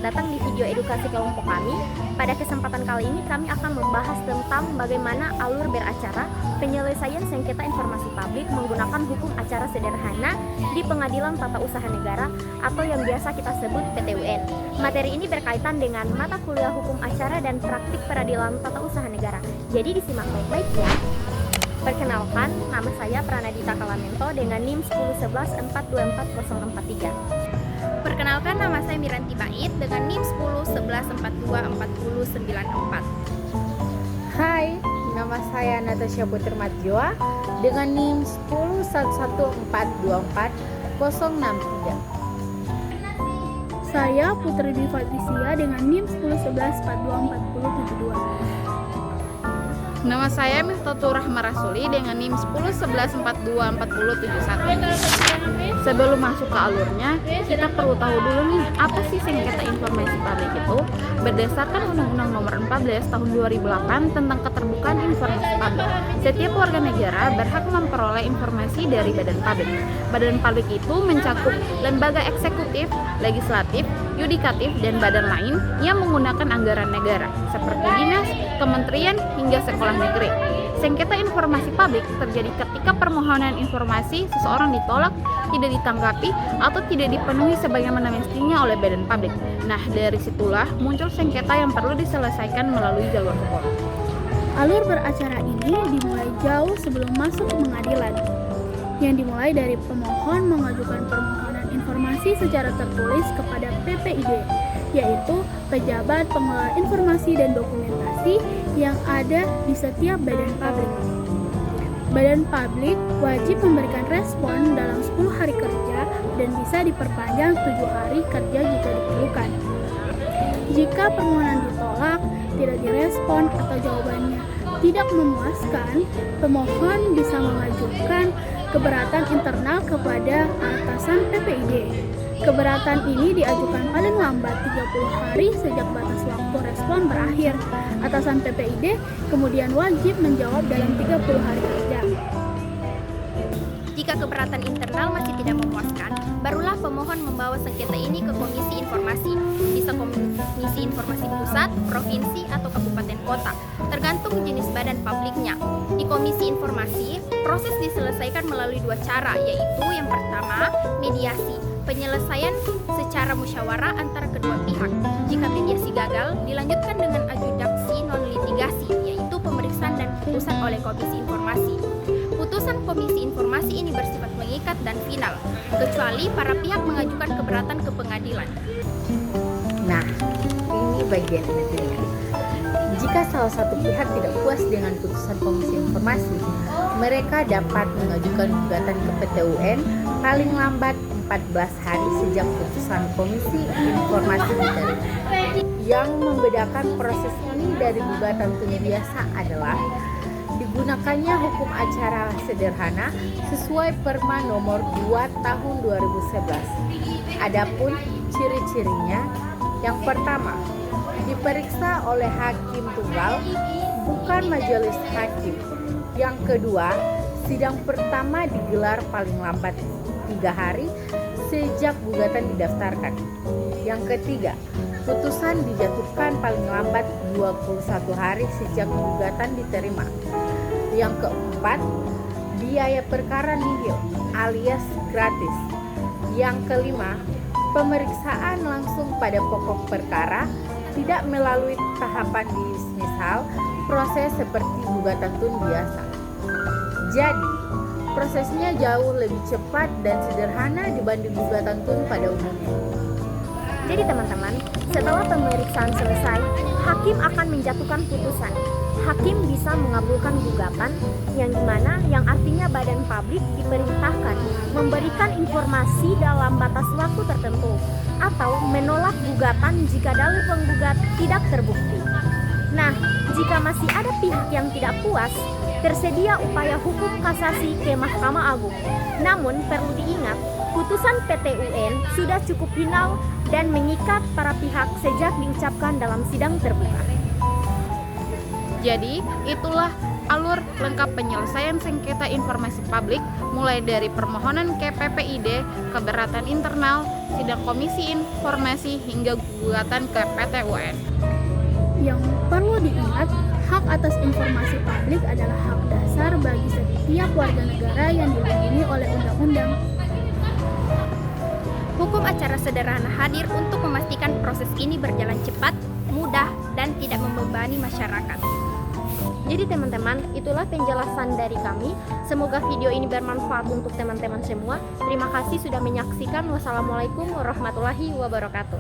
selamat datang di video edukasi kelompok kami. Pada kesempatan kali ini kami akan membahas tentang bagaimana alur beracara penyelesaian sengketa informasi publik menggunakan hukum acara sederhana di Pengadilan Tata Usaha Negara atau yang biasa kita sebut PTUN. Materi ini berkaitan dengan mata kuliah hukum acara dan praktik peradilan tata usaha negara. Jadi disimak baik-baik ya. Perkenalkan, nama saya Pranadita Kalamento dengan NIM 10114244043. Perkenalkan, nama saya Miranti Bait dengan NIM 1011424094. Hai, nama saya Natasha Putri Matjoa dengan NIM 1011424063. Saya Putri Dwi Patricia dengan NIM 1011424072. Nama saya Miftatul Rahma Rasuli dengan NIM 1011424071. Sebelum masuk ke alurnya, kita perlu tahu dulu nih, apa sih sengketa informasi publik itu? Berdasarkan Undang-Undang Nomor 14 Tahun 2008 tentang Keterbukaan Informasi Publik, setiap warga negara berhak memperoleh informasi dari badan publik. Badan publik itu mencakup lembaga eksekutif, legislatif, yudikatif, dan badan lain yang menggunakan anggaran negara, seperti dinas, kementerian, hingga sekolah negeri. Sengketa informasi publik terjadi ketika permohonan informasi seseorang ditolak, tidak ditanggapi, atau tidak dipenuhi sebagaimana mestinya oleh badan publik. Nah, dari situlah muncul sengketa yang perlu diselesaikan melalui jalur hukum. Alur beracara ini dimulai jauh sebelum masuk ke pengadilan, yang dimulai dari pemohon mengajukan permohonan informasi secara tertulis kepada PPID, yaitu Pejabat Pengelola Informasi dan Dokumentasi yang ada di setiap badan publik. Badan publik wajib memberikan respon dalam 10 hari kerja dan bisa diperpanjang 7 hari kerja jika diperlukan. Jika permohonan ditolak, tidak direspon atau jawabannya tidak memuaskan, pemohon bisa mengajukan keberatan internal kepada atasan PPID. Keberatan ini diajukan paling lambat 30 hari sejak batas waktu respon berakhir. Atasan PPID kemudian wajib menjawab dalam 30 hari kerja. Jika keberatan internal masih tidak memuaskan, barulah pemohon membawa sengketa ini ke Komisi Informasi. Bisa Komisi Informasi Pusat, Provinsi, atau Kabupaten Kota, tergantung jenis badan publiknya. Di Komisi Informasi, proses diselesaikan melalui 2 cara, yaitu yang pertama, mediasi, penyelesaian secara musyawarah antara kedua pihak. Jika mediasi gagal, dilanjutkan dengan adjudikasi non-litigasi, yaitu pemeriksaan dan putusan oleh Komisi Informasi. Putusan Komisi Informasi ini bersifat mengikat dan final, kecuali para pihak mengajukan keberatan ke pengadilan. Nah, ini bagian intinya. Jika salah satu pihak tidak puas dengan putusan Komisi Informasi, mereka dapat mengajukan gugatan ke PTUN paling lambat 14 hari sejak putusan Komisi Informasi diterima. Yang membedakan proses ini dari gugatan tun biasa adalah digunakannya hukum acara sederhana sesuai Perma nomor 2 tahun 2011. Adapun ciri-cirinya, yang pertama, diperiksa oleh hakim tunggal, bukan majelis hakim. Yang kedua, sidang pertama digelar paling lambat 3 hari sejak gugatan didaftarkan. Yang ketiga, putusan dijatuhkan paling lambat 21 hari sejak gugatan diterima. Yang keempat, biaya perkara nihil alias gratis. Yang kelima, pemeriksaan langsung pada pokok perkara, tidak melalui tahapan dismisal, proses seperti gugatan tun biasa. Jadi, prosesnya jauh lebih cepat dan sederhana dibanding gugatan tun pada umumnya. Jadi teman-teman, setelah pemeriksaan selesai, hakim akan menjatuhkan putusan. Hakim bisa mengabulkan gugatan, yang artinya badan publik diperintahkan memberikan informasi dalam batas waktu tertentu atau menolak gugatan jika dalil penggugat tidak terbukti. Nah, jika masih ada pihak yang tidak puas, tersedia upaya hukum kasasi ke Mahkamah Agung. Namun perlu diingat, putusan PTUN sudah cukup final dan mengikat para pihak sejak diucapkan dalam sidang terbuka. Jadi, itulah alur lengkap penyelesaian sengketa informasi publik mulai dari permohonan ke PPID, keberatan internal, sidang komisi informasi hingga gugatan ke PT UN. Yang perlu diingat, hak atas informasi publik adalah hak dasar bagi setiap warga negara yang dilindungi oleh undang-undang. Hukum acara sederhana hadir untuk memastikan proses ini berjalan cepat, mudah, dan tidak membebani masyarakat. Jadi teman-teman, itulah penjelasan dari kami. Semoga video ini bermanfaat untuk teman-teman semua. Terima kasih sudah menyaksikan. Wassalamualaikum warahmatullahi wabarakatuh.